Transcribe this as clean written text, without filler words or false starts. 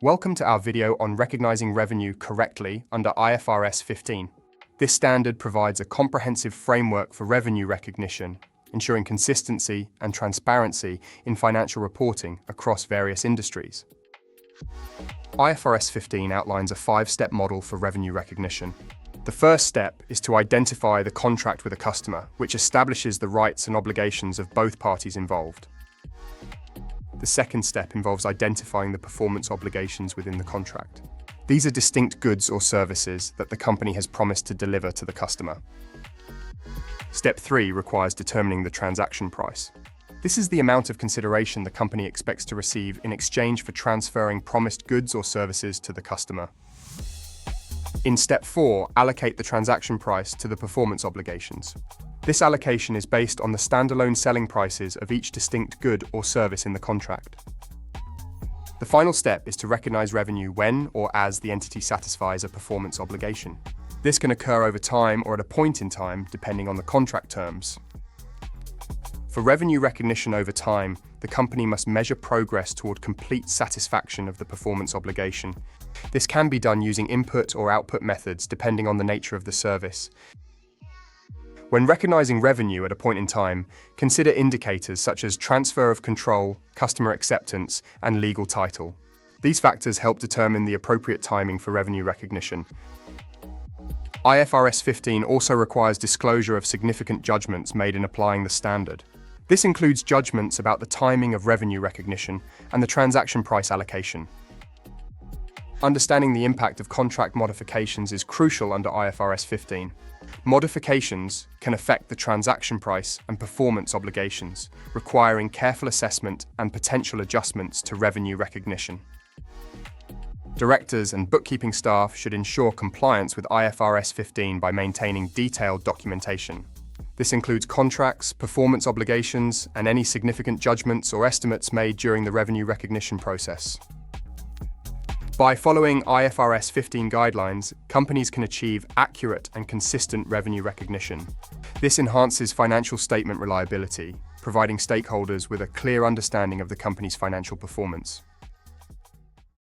Welcome to our video on recognizing revenue correctly under IFRS 15. This standard provides a comprehensive framework for revenue recognition, ensuring consistency and transparency in financial reporting across various industries. IFRS 15 outlines a 5-step model for revenue recognition. The first step is to identify the contract with a customer, which establishes the rights and obligations of both parties involved. The second step involves identifying the performance obligations within the contract. These are distinct goods or services that the company has promised to deliver to the customer. Step 3 requires determining the transaction price. This is the amount of consideration the company expects to receive in exchange for transferring promised goods or services to the customer. In Step 4, allocate the transaction price to the performance obligations. This allocation is based on the standalone selling prices of each distinct good or service in the contract. The final step is to recognize revenue when or as the entity satisfies a performance obligation. This can occur over time or at a point in time, depending on the contract terms. For revenue recognition over time, the company must measure progress toward complete satisfaction of the performance obligation. This can be done using input or output methods depending on the nature of the service. When recognizing revenue at a point in time, consider indicators such as transfer of control, customer acceptance, and legal title. These factors help determine the appropriate timing for revenue recognition. IFRS 15 also requires disclosure of significant judgments made in applying the standard. This includes judgments about the timing of revenue recognition and the transaction price allocation. Understanding the impact of contract modifications is crucial under IFRS 15. Modifications can affect the transaction price and performance obligations, requiring careful assessment and potential adjustments to revenue recognition. Directors and bookkeeping staff should ensure compliance with IFRS 15 by maintaining detailed documentation. This includes contracts, performance obligations, and any significant judgments or estimates made during the revenue recognition process. By following IFRS 15 guidelines, companies can achieve accurate and consistent revenue recognition. This enhances financial statement reliability, providing stakeholders with a clear understanding of the company's financial performance.